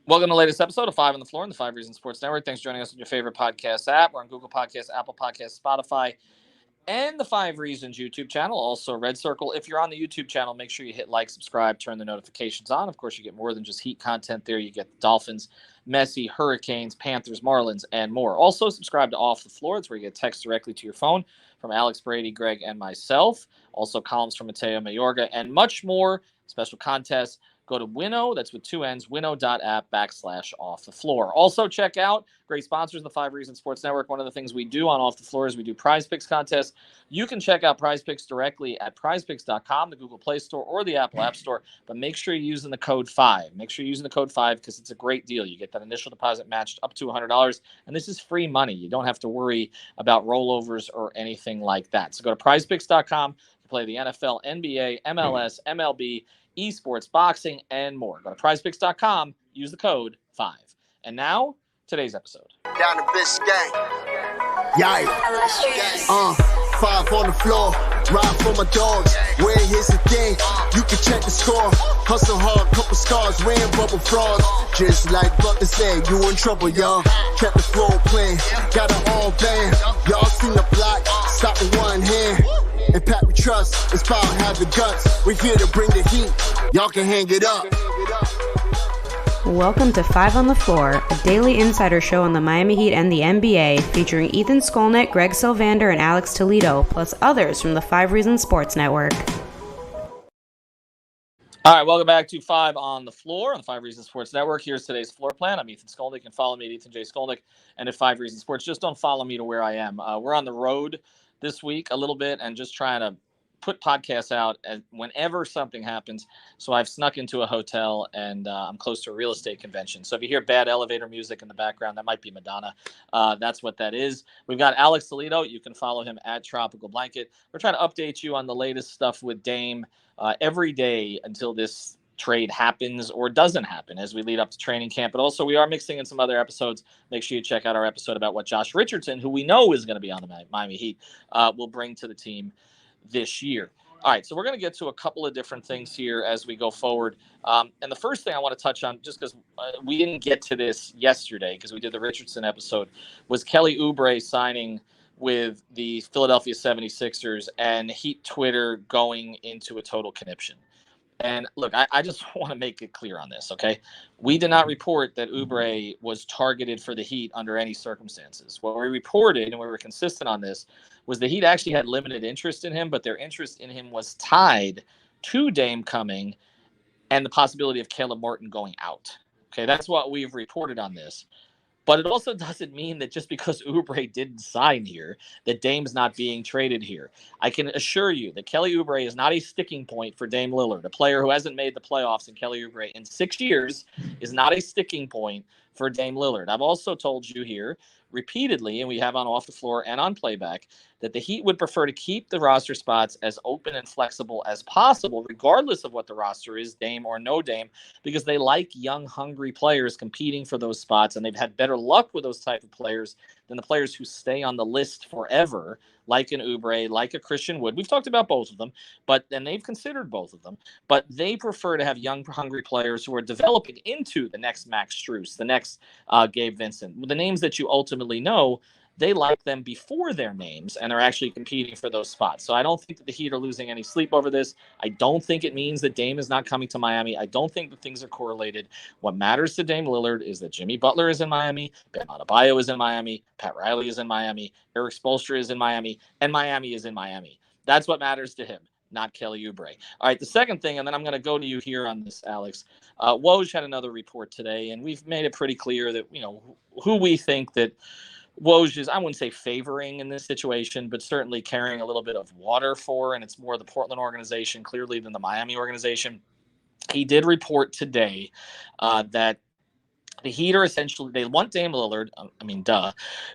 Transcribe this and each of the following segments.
Welcome to the latest episode of Five on the Floor on the Five Reasons Sports Network. Thanks for joining us on your favorite podcast app. We're on Google Podcasts, Apple Podcasts, Spotify, and the Five Reasons YouTube channel. Also, Red Circle. If you're on the YouTube channel, make sure you hit like, subscribe, turn the notifications on. Of course, you get more than just Heat content there. You get the Dolphins, Messi, Hurricanes, Panthers, Marlins, and more. Also, subscribe to Off the Floor. It's where you get text directly to your phone from Alex Brady, Greg, and myself. Also, columns from Mateo Mayorga, and much more. Special contests. Go to Winnow, that's with two N's, winnow.app/off the floor. Also, check out great sponsors of the Five Reasons Sports Network. One of the things we do on Off the Floor is we do Prize Picks contests. You can check out Prize Picks directly at prizepicks.com, the Google Play Store, or the Apple App Store. But make sure you're using the code 5. Make sure you're using the code 5 because it's a great deal. You get that initial deposit matched up to $100, and this is free money. You don't have to worry about rollovers or anything like that. So go to prizepicks.com to play the NFL, NBA, MLS, MLB, esports, boxing, and more. Go to prizepicks.com, use the code 5. And now, today's episode. Down to Biscayne. Yikes. 5 on the floor. Ride for my dogs. Where here's the thing. You can check the score. Hustle hard, couple scars, wearing bubble frogs. Just like Butler said, you in trouble, y'all. Kept the floor playing. Got it all band. Y'all seen the block. Stop with one hand. And Pat, we trust, it's power, have the guts. We're here to bring the heat. Y'all can hang it up. Welcome to Five on the Floor, a daily insider show on the Miami Heat and the NBA, featuring Ethan Skolnick, Greg Sylvander, and Alex Toledo, plus others from the Five Reasons Sports Network. All right, welcome back to Five on the Floor on the Five Reasons Sports Network. Here's today's floor plan. I'm Ethan Skolnick. You can follow me at Ethan J. Skolnick and at Five Reasons Sports. Just don't follow me to where I am. We're on the road this week a little bit and just trying to put podcasts out whenever something happens. So I've snuck into a hotel and I'm close to a real estate convention. So if you hear bad elevator music in the background, that might be Madonna. That's what that is. We've got Alex Toledo. You can follow him at Tropical Blanket. We're trying to update you on the latest stuff with Dame every day until this trade happens or doesn't happen as we lead up to training camp. But also we are mixing in some other episodes. Make sure you check out our episode about what Josh Richardson, who we know is going to be on the Miami Heat, will bring to the team this year. All right, so we're going to get to a couple of different things here as we go forward. And the first thing I want to touch on, just because we didn't get to this yesterday because we did the Richardson episode, was Kelly Oubre signing with the Philadelphia 76ers and Heat Twitter going into a total conniption. And look, I just want to make it clear on this, okay? We did not report that Oubre was targeted for the Heat under any circumstances. What we reported, and we were consistent on this, was the Heat actually had limited interest in him, but their interest in him was tied to Dame coming and the possibility of Caleb Martin going out. Okay, that's what we've reported on this. But it also doesn't mean that just because Oubre didn't sign here, that Dame's not being traded here. I can assure you that Kelly Oubre is not a sticking point for Dame Lillard. A player who hasn't made the playoffs in Kelly Oubre in 6 years is not a sticking point for Dame Lillard. I've also told you here repeatedly, and we have on Off the Floor and on playback, that the Heat would prefer to keep the roster spots as open and flexible as possible, regardless of what the roster is, Dame or no Dame, because they like young, hungry players competing for those spots, and they've had better luck with those type of players than the players who stay on the list forever, like an Oubre, like a Christian Wood. We've talked about both of them, and they've considered both of them, but they prefer to have young, hungry players who are developing into the next Max Strus, the next Gabe Vincent, the names that you ultimately know. They like them before their names and are actually competing for those spots. So I don't think that the Heat are losing any sleep over this. I don't think it means that Dame is not coming to Miami. I don't think that things are correlated. What matters to Dame Lillard is that Jimmy Butler is in Miami, Bam Adebayo is in Miami, Pat Riley is in Miami, Eric Spoelstra is in Miami, and Miami is in Miami. That's what matters to him, not Kelly Oubre. All right, the second thing, and then I'm going to go to you here on this, Alex. Woj had another report today, and we've made it pretty clear that, who we think that Woj is, I wouldn't say favoring in this situation, but certainly carrying a little bit of water for, and it's more the Portland organization clearly than the Miami organization. He did report today that the Heat are essentially, they want Dame Lillard,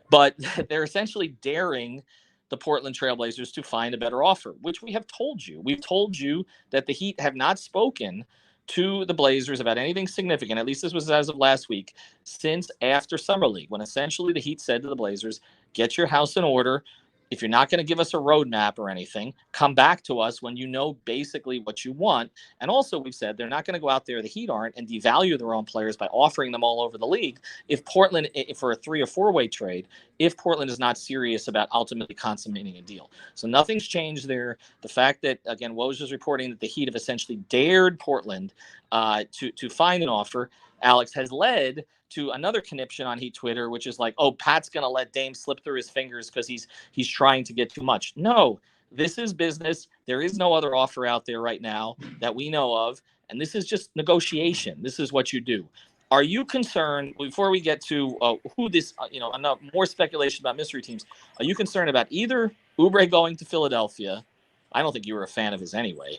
but they're essentially daring the Portland Trailblazers to find a better offer, which we have told you. We've told you that the Heat have not spoken to the Blazers about anything significant, at least this was as of last week, since after Summer League, when essentially the Heat said to the Blazers, get your house in order, If you're not going to give us a roadmap or anything, come back to us when you know basically what you want. And also, we've said they're not going to go out there, the Heat aren't, and devalue their own players by offering them all over the league. If Portland, for a 3 or 4-way trade, if Portland is not serious about ultimately consummating a deal. So nothing's changed there. The fact that, again, Woj is reporting that the Heat have essentially dared Portland to find an offer, Alex, has led to another conniption on Heat Twitter, which is like, oh, Pat's going to let Dame slip through his fingers because he's trying to get too much. No, this is business. There is no other offer out there right now that we know of, and this is just negotiation. This is what you do. Are you concerned, before we get to who this, enough more speculation about mystery teams, are you concerned about either Oubre going to Philadelphia? I don't think you were a fan of his anyway,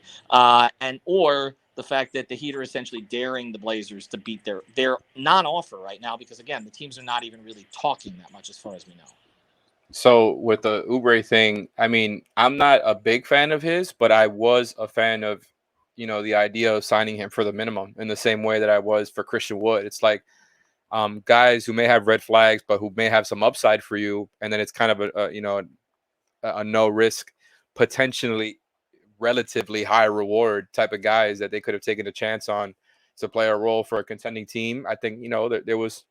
or the fact that the Heat are essentially daring the Blazers to beat their non-offer right now, because again, the teams are not even really talking that much as far as we know. So with the Oubre thing, I mean, I'm not a big fan of his, but I was a fan of, the idea of signing him for the minimum in the same way that I was for Christian Wood. It's like guys who may have red flags, but who may have some upside for you. And then it's kind of a no risk, potentially relatively high reward type of guys that they could have taken a chance on to play a role for a contending team. I think, there was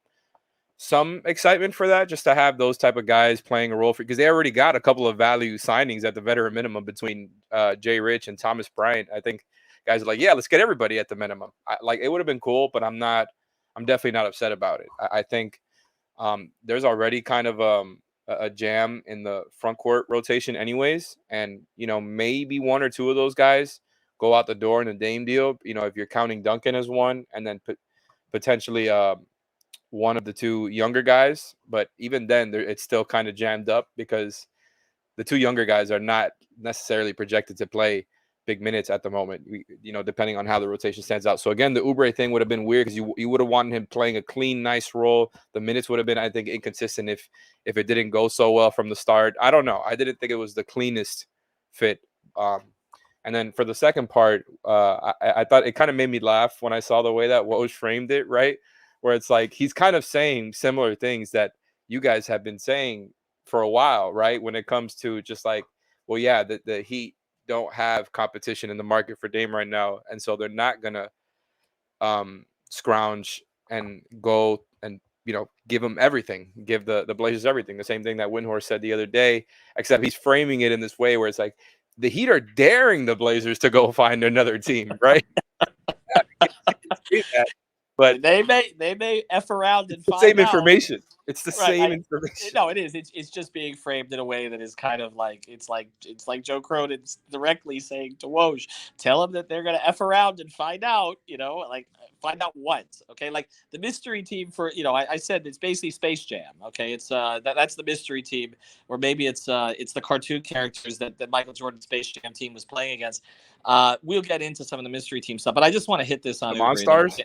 some excitement for that, just to have those type of guys playing a role because they already got a couple of value signings at the veteran minimum between Jay Rich and Thomas Bryant. I think guys are like, yeah, let's get everybody at the minimum. It would have been cool, but I'm definitely not upset about it. I think there's already kind of a jam in the front court rotation anyways. And, maybe one or two of those guys go out the door in the Dame deal, if you're counting Duncan as one, and then potentially one of the two younger guys. But even then, it's still kind of jammed up because the two younger guys are not necessarily projected to play big minutes at the moment, depending on how the rotation stands out. So again, the Oubre thing would have been weird because you would have wanted him playing a clean, nice role. The minutes would have been, I think, inconsistent if it didn't go so well from the start. I don't know. I didn't think it was the cleanest fit. And then for the second part, I thought it kind of made me laugh when I saw the way that Woj framed it, right? Where it's like he's kind of saying similar things that you guys have been saying for a while, right? When it comes to just like, well, yeah, the Heat don't have competition in the market for Dame right now, and so they're not gonna scrounge and go and give them everything, give the Blazers everything. The same thing that Windhorst said the other day, except he's framing it in this way where it's like the Heat are daring the Blazers to go find another team, right? But they may F around and find same out. Information. It's the same information. No, it is. It's just being framed in a way that is kind of like it's like Joe Cronin's directly saying to Woj, tell them that they're gonna F around and find out. Find out what. Okay, like the mystery team for I said it's basically Space Jam. Okay, it's that's the mystery team, or maybe it's the cartoon characters that Michael Jordan's Space Jam team was playing against. We'll get into some of the mystery team stuff, but I just want to hit this on the Monstars.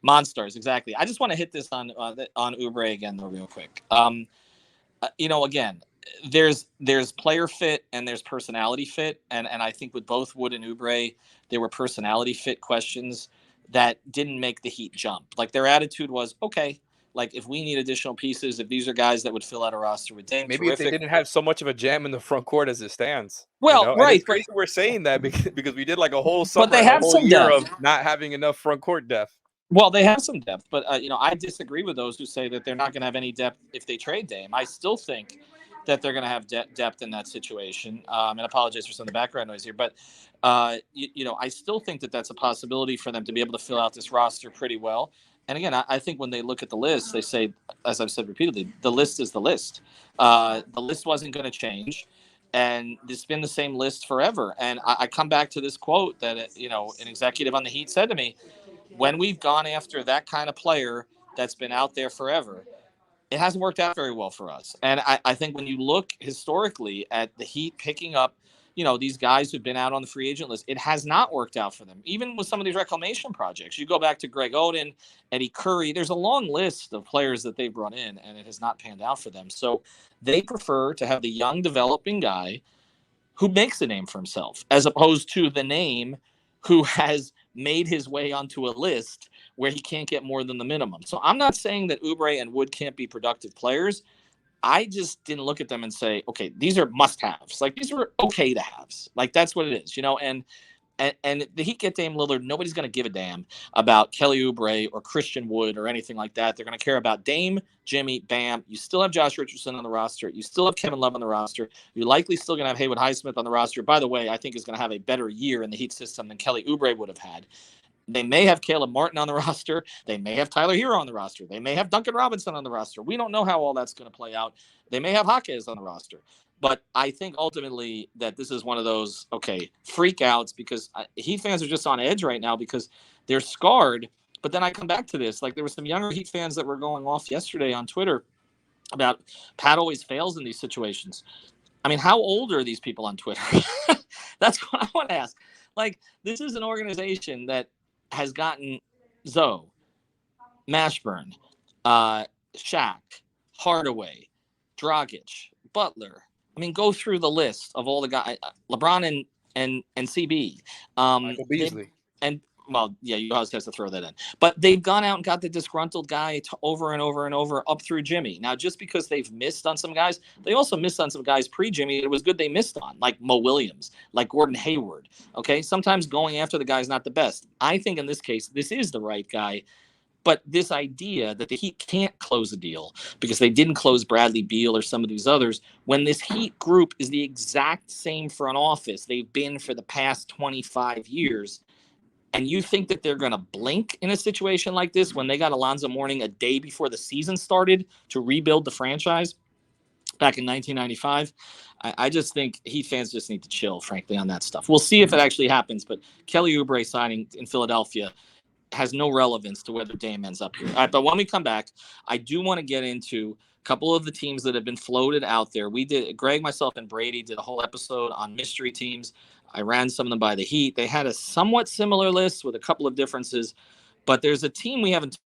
Monsters, exactly. I just want to hit this on Oubre again, though, real quick. Again, there's player fit and there's personality fit, and I think with both Wood and Oubre, there were personality fit questions that didn't make the Heat jump. Like their attitude was, okay, like if we need additional pieces, if these are guys that would fill out a roster with Dame, maybe terrific. If they didn't have so much of a jam in the front court as it stands. Well, right. It's crazy we're saying that because we did like a whole summer, but they have some year depth. Of not having enough front court depth. Well, they have some depth, but I disagree with those who say that they're not going to have any depth if they trade Dame. I still think that they're going to have depth in that situation. And I apologize for some of the background noise here, but I still think that that's a possibility for them to be able to fill out this roster pretty well. And again, I think when they look at the list, they say, as I've said repeatedly, the list is the list. The list wasn't going to change. And it's been the same list forever. And I come back to this quote that, an executive on the Heat said to me, when we've gone after that kind of player that's been out there forever, it hasn't worked out very well for us. And I think when you look historically at the Heat picking up, these guys who've been out on the free agent list, it has not worked out for them. Even with some of these reclamation projects, you go back to Greg Oden, Eddie Curry, there's a long list of players that they've brought in, and it has not panned out for them. So they prefer to have the young developing guy who makes a name for himself, as opposed to the name who has made his way onto a list where he can't get more than the minimum. So I'm not saying that Oubre and Wood can't be productive players. I just didn't look at them and say, okay, these are must-haves. Like, these were okay to haves. Like, that's what it is, and the Heat get Dame Lillard. Nobody's going to give a damn about Kelly Oubre or Christian Wood or anything like that. They're going to care about Dame, Jimmy, Bam. You still have Josh Richardson on the roster. You still have Kevin Love on the roster. You're likely still going to have Haywood Highsmith on the roster. By the way, I think is going to have a better year in the Heat system than Kelly Oubre would have had. They may have Caleb Martin on the roster. They may have Tyler Hero on the roster. They may have Duncan Robinson on the roster. We don't know how all that's going to play out. They may have Jaquez on the roster. But I think ultimately that this is one of those, okay, freak outs, because Heat fans are just on edge right now because they're scarred. But then I come back to this. Like, there were some younger Heat fans that were going off yesterday on Twitter about Pat always fails in these situations. I mean, how old are these people on Twitter? That's what I want to ask. Like, this is an organization that has gotten Zoe, Mashburn, Shaq, Hardaway, Dragic, Butler. I mean, go through the list of all the guys, LeBron and CB. Michael Beasley. Well, yeah, you always have to throw that in. But they've gone out and got the disgruntled guy over and over and over up through Jimmy. Now, just because they've missed on some guys, they also missed on some guys pre-Jimmy. It was good they missed on, like Mo Williams, like Gordon Hayward. Okay, sometimes going after the guy is not the best. I think in this case, this is the right guy. But this idea that the Heat can't close a deal because they didn't close Bradley Beal or some of these others, when this Heat group is the exact same front office they've been for the past 25 years, and you think that they're going to blink in a situation like this when they got Alonzo Mourning a day before the season started to rebuild the franchise back in 1995, I just think Heat fans just need to chill, frankly, on that stuff. We'll see if it actually happens, but Kelly Oubre signing in Philadelphia has no relevance to whether Dame ends up here. All right, but when we come back, I do want to get into a couple of the teams that have been floated out there. We did, Greg, myself, and Brady did a whole episode on mystery teams. I ran some of them by the Heat. They had a somewhat similar list with a couple of differences, but there's a team we haven't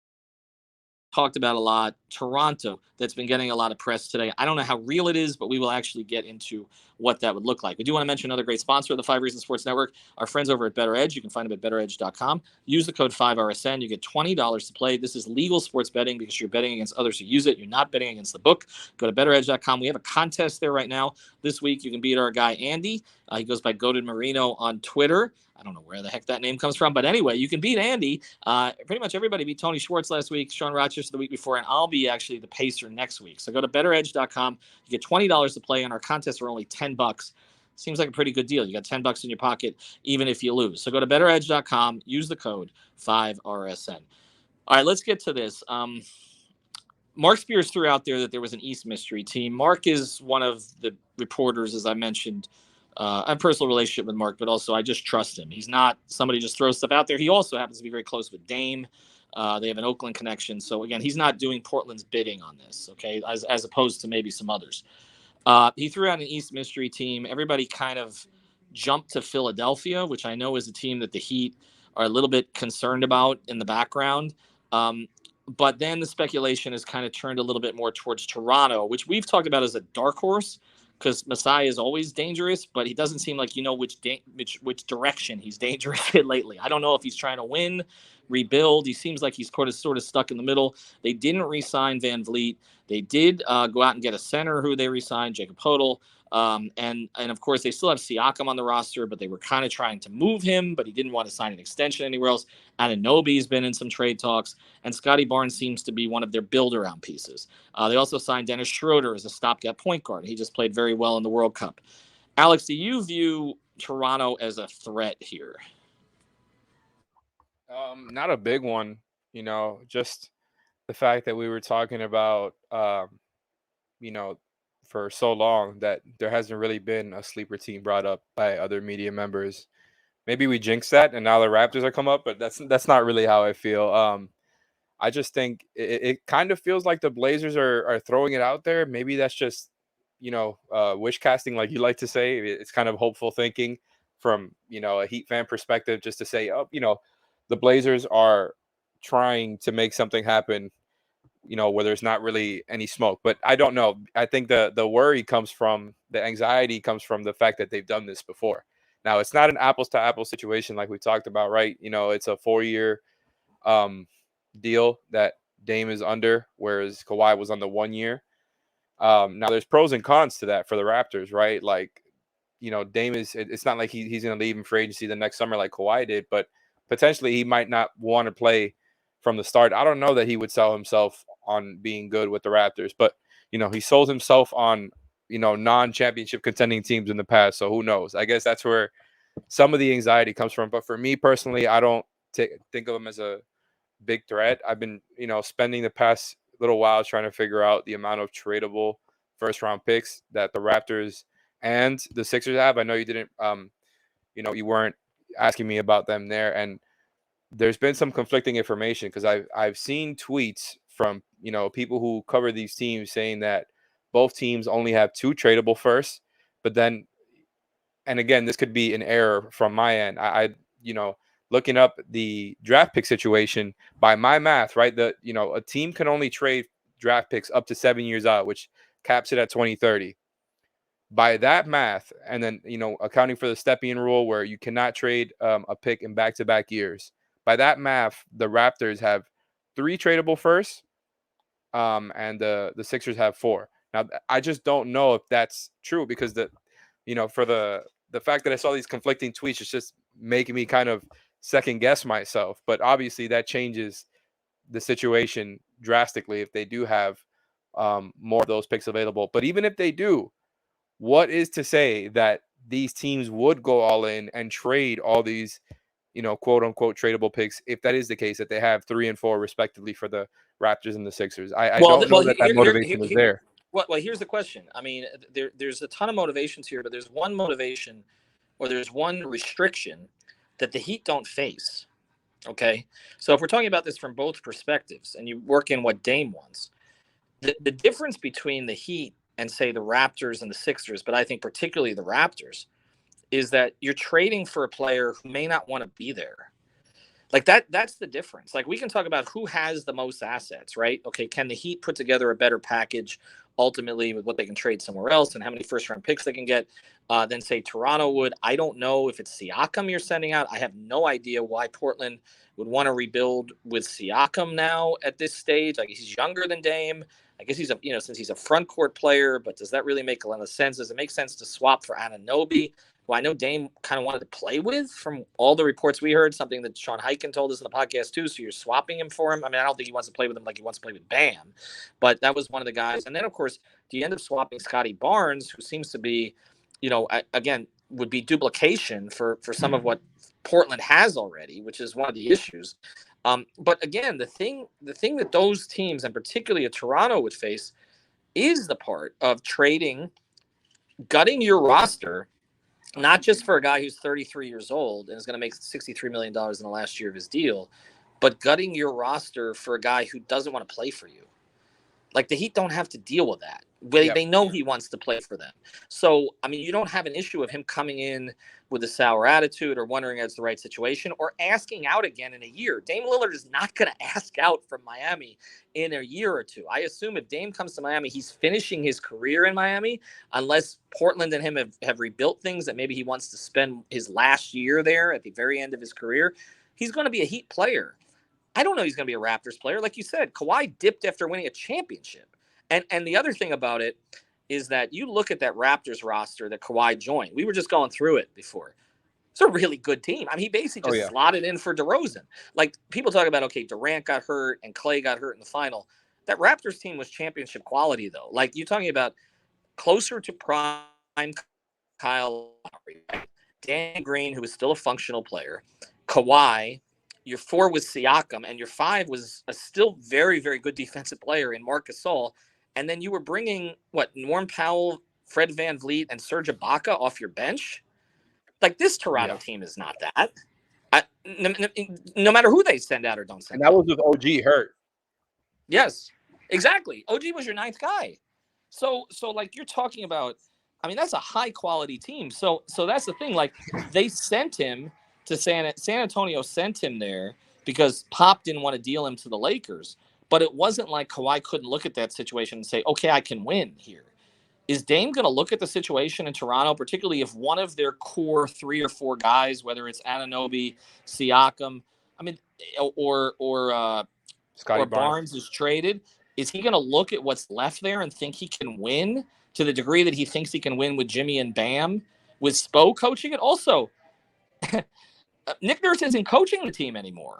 talked about a lot, Toronto, that's been getting a lot of press today. I don't know how real it is, but we will actually get into what that would look like. We do want to mention another great sponsor of the 5 Reasons Sports Network, our friends over at Better Edge. You can find them at betteredge.com. Use the code 5RSN. You get $20 to play. This is legal sports betting because you're betting against others who use it. You're not betting against the book. Go to betteredge.com. We have a contest there right now. This week, you can beat our guy, Andy. He goes by Goated Marino on Twitter. I don't know where the heck that name comes from, but anyway, you can beat Andy. Pretty much everybody beat Tony Schwartz last week, Sean Rochester the week before, and I'll be actually the pacer next week. So go to betteredge.com. You get $20 to play, and our contests are only $10. Seems like a pretty good deal. You got $10 in your pocket, even if you lose. So go to betteredge.com. Use the code 5RSN. All right, let's get to this. Mark Spears threw out there that there was an East mystery team. Mark is one of the reporters, as I mentioned. I have a personal relationship with Mark, but also I just trust him. He's not somebody who just throws stuff out there. He also happens to be very close with Dame. They have an Oakland connection. So, again, he's not doing Portland's bidding on this, okay, as opposed to maybe some others. He threw out an East mystery team. Everybody kind of jumped to Philadelphia, which I know is a team that the Heat are a little bit concerned about in the background. But then the speculation has kind of turned a little bit more towards Toronto, which we've talked about as a dark horse, because Masai is always dangerous, but he doesn't seem like you know which direction he's dangerous in lately. I don't know if he's trying to win, rebuild. He seems like he's sort of stuck in the middle. They didn't re-sign Van Vliet. They did go out and get a center who they re-signed, Jacob Poeltl. And of course, they still have Siakam on the roster, but they were kind of trying to move him, but he didn't want to sign an extension anywhere else. Anunoby's been in some trade talks, and Scotty Barnes seems to be one of their build-around pieces. They also signed Dennis Schroeder as a stopgap point guard. He just played very well in the World Cup. Alex, do you view Toronto as a threat here? Not a big one, just the fact that we were talking about, for so long that there hasn't really been a sleeper team brought up by other media members. Maybe we jinxed that and now the Raptors are come up, but that's not really how I feel. I just think it kind of feels like the Blazers are throwing it out there. Maybe that's just, wish casting, like you like to say. It's kind of hopeful thinking from, a Heat fan perspective, just to say, the Blazers are trying to make something happen, where there's not really any smoke. But I don't know. I think the worry comes from, the anxiety comes from the fact that they've done this before. Now, it's not an apples to apples situation like we talked about, right? It's a 4-year deal that Dame is under, whereas Kawhi was on the 1 year. Now there's pros and cons to that for the Raptors, right? Like, Dame it's not like he's going to leave in free agency the next summer like Kawhi did, but potentially he might not want to play from the start. I don't know that he would sell himself on being good with the Raptors, but he sold himself on non-championship contending teams in the past. So who knows? I guess that's where some of the anxiety comes from. But for me personally, I don't think of him as a big threat. I've been spending the past little while trying to figure out the amount of tradable first round picks that the Raptors and the Sixers have. I know you didn't you weren't asking me about them there, and there's been some conflicting information because I've seen tweets from people who cover these teams saying that both teams only have 2 tradable firsts, but then, and again, this could be an error from my end. I looking up the draft pick situation by my math, right? A team can only trade draft picks up to 7 years out, which caps it at 2030. By that math, and then accounting for the Stepien rule where you cannot trade a pick in back-to-back years. By that math, the Raptors have 3 tradable firsts, and the Sixers have 4. Now, I just don't know if that's true because for the fact that I saw these conflicting tweets, it's just making me kind of second guess myself. But obviously, that changes the situation drastically if they do have more of those picks available. But even if they do, what is to say that these teams would go all in and trade all these, quote unquote tradable picks if that is the case, that they have 3 and 4 respectively for the Raptors and the Sixers? I don't know that motivation is there. Well, here's the question. I mean, there's a ton of motivations here, but there's one motivation or there's one restriction that the Heat don't face. Okay. So if we're talking about this from both perspectives and you work in what Dame wants, the difference between the Heat and say the Raptors and the Sixers, but I think particularly the Raptors, is that you're trading for a player who may not want to be there. Like that's the difference. Like we can talk about who has the most assets, right? Okay, can the Heat put together a better package ultimately with what they can trade somewhere else and how many first round picks they can get than say Toronto would? I don't know if it's Siakam you're sending out. I have no idea why Portland would want to rebuild with Siakam now at this stage. Like he's younger than Dame. I guess he's since he's a front court player, but does that really make a lot of sense? Does it make sense to swap for Anunoby, who I know Dame kind of wanted to play with from all the reports we heard, something that Sean Highkin told us in the podcast too. So you're swapping him for him. I mean, I don't think he wants to play with him like he wants to play with Bam, but that was one of the guys. And then of course, do you end up swapping Scotty Barnes, who seems to be, again, would be duplication for some of what Portland has already, which is one of the issues. But again, the thing that those teams, and particularly a Toronto, would face is the part of gutting your roster, not just for a guy who's 33 years old and is going to make $63 million in the last year of his deal, but gutting your roster for a guy who doesn't want to play for you. Like the Heat don't have to deal with that. They know he wants to play for them. So, I mean, you don't have an issue of him coming in with a sour attitude or wondering if it's the right situation or asking out again in a year. Dame Lillard is not going to ask out from Miami in a year or two. I assume if Dame comes to Miami, he's finishing his career in Miami, unless Portland and him have rebuilt things that maybe he wants to spend his last year there at the very end of his career. He's going to be a Heat player. I don't know he's going to be a Raptors player. Like you said, Kawhi dipped after winning a championship. And the other thing about it is that you look at that Raptors roster that Kawhi joined. We were just going through it before. It's a really good team. I mean, he basically just slotted in for DeRozan. Like, people talk about, okay, Durant got hurt and Clay got hurt in the final. That Raptors team was championship quality, though. Like, you're talking about closer to prime Kyle Lowry, right? Dan Green, who was still a functional player, Kawhi. Your 4 was Siakam, and your 5 was a still very, very good defensive player in Marc Gasol. And then you were bringing, Norm Powell, Fred VanVleet, and Serge Ibaka off your bench? Like, this Toronto team is not that. No matter who they send out or don't send out. And that was with OG hurt. Yes, exactly. OG was your 9th guy. So like, you're talking about, I mean, that's a high-quality team. So that's the thing. Like, they sent him to San Antonio, sent him there because Pop didn't want to deal him to the Lakers. But it wasn't like Kawhi couldn't look at that situation and say, okay, I can win here. Is Dame going to look at the situation in Toronto, particularly if one of their core 3 or 4 guys, whether it's Anunoby, Siakam, I mean, or Barnes is traded? Is he going to look at what's left there and think he can win to the degree that he thinks he can win with Jimmy and Bam, with Spo coaching it? Also, Nick Nurse isn't coaching the team anymore.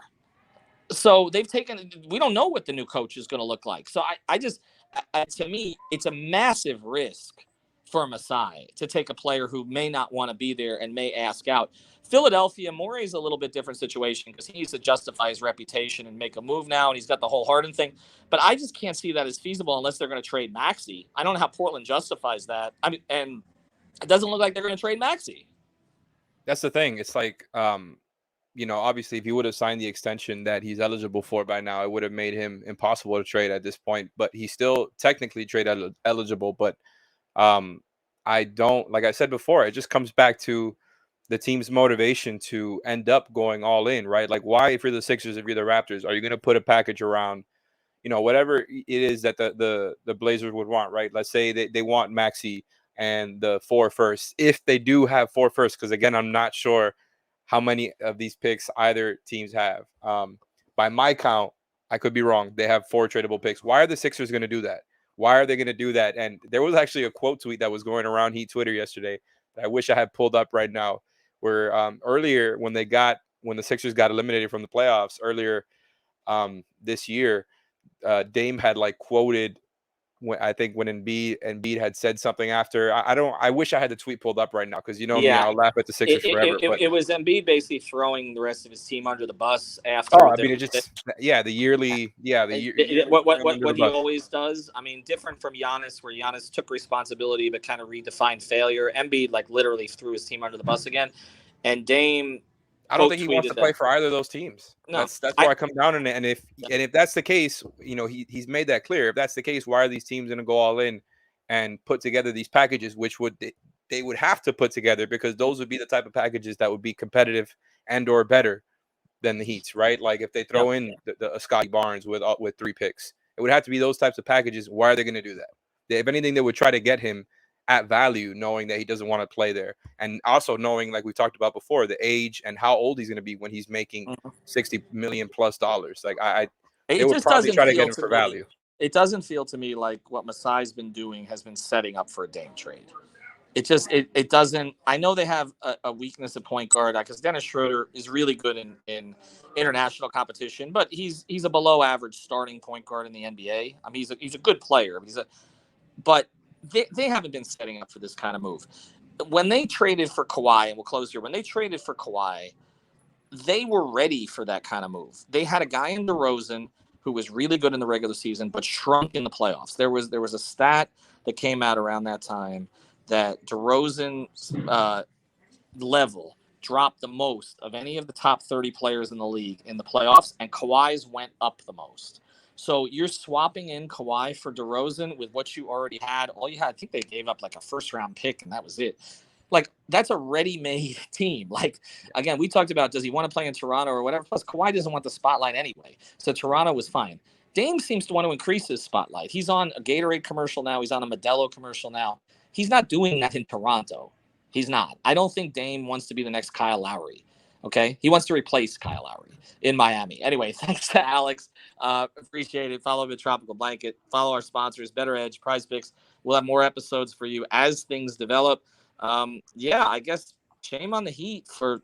So we don't know what the new coach is going to look like. So to me, it's a massive risk for Masai to take a player who may not want to be there and may ask out. Philadelphia, Morey's a little bit different situation because he needs to justify his reputation and make a move now, and he's got the whole Harden thing. But I just can't see that as feasible unless they're going to trade Maxey. I don't know how Portland justifies that. I mean, and it doesn't look like they're going to trade Maxey. That's the thing. It's like, obviously, if he would have signed the extension that he's eligible for by now, it would have made him impossible to trade at this point. But he's still technically trade eligible. But I don't, like I said before, it just comes back to the team's motivation to end up going all in, right? Like, why, if you're the Sixers, if you're the Raptors, are you going to put a package around, whatever it is that the Blazers would want, right? Let's say they want Maxey and the 4 firsts, if they do have 4 firsts, because again, I'm not sure how many of these picks either teams have. By my count, I could be wrong. They have 4 tradable picks. Why are the Sixers going to do that? Why are they going to do that? And there was actually a quote tweet that was going around Heat Twitter yesterday that I wish I had pulled up right now, where earlier when the Sixers got eliminated from the playoffs earlier this year, Dame had quoted when Embiid had said something after. I wish I had the tweet pulled up right now because me, I'll laugh at the Sixers forever. It was Embiid basically throwing the rest of his team under the bus after. Oh, I mean, the yearly, what he always does. I mean, different from Giannis, where Giannis took responsibility but kind of redefined failure. Embiid literally threw his team under the bus again, and Dame. I don't think he wants to play for either of those teams. No, that's where I come down on it. And if that's the case, he's made that clear. If that's the case, why are these teams going to go all in and put together these packages, which they would have to put together because those would be the type of packages that would be competitive and or better than the Heat's, right? Like if they throw in a Scotty Barnes with 3 picks, it would have to be those types of packages. Why are they going to do that? If anything, they would try to get him at value, knowing that he doesn't want to play there, and also knowing, like we talked about before, the age and how old he's going to be when he's making $60 million plus. Like they would probably try to get him for value. It doesn't feel to me like what Masai's been doing has been setting up for a Dame trade. It doesn't. I know they have a weakness at point guard because Dennis Schroeder is really good in international competition, but he's a below average starting point guard in the NBA. I mean, he's a good player, but they haven't been setting up for this kind of move. When they traded for Kawhi, and we'll close here, when they traded for Kawhi, they were ready for that kind of move. They had a guy in DeRozan who was really good in the regular season, but shrunk in the playoffs. There was a stat that came out around that time that DeRozan's level dropped the most of any of the top 30 players in the league in the playoffs, and Kawhi's went up the most. So you're swapping in Kawhi for DeRozan with what you already had. All you had, I think they gave up a first-round pick, and that was it. That's a ready-made team. Again, we talked about, does he want to play in Toronto or whatever? Plus, Kawhi doesn't want the spotlight anyway. So Toronto was fine. Dame seems to want to increase his spotlight. He's on a Gatorade commercial now. He's on a Modelo commercial now. He's not doing that in Toronto. He's not. I don't think Dame wants to be the next Kyle Lowry. Okay? He wants to replace Kyle Lowry in Miami. Anyway, thanks to Alex. Appreciate it. Follow the Tropical Blanket. Follow our sponsors, Better Edge, Prize Picks. We'll have more episodes for you as things develop. I guess shame on the Heat for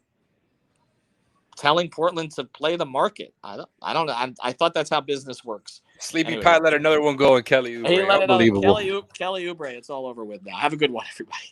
telling Portland to play the market. I don't know. I thought that's how business works. Sleepy Pat let another one go, and Kelly Oubre. Unbelievable. Kelly Oubre. It's all over with now. Have a good one, everybody.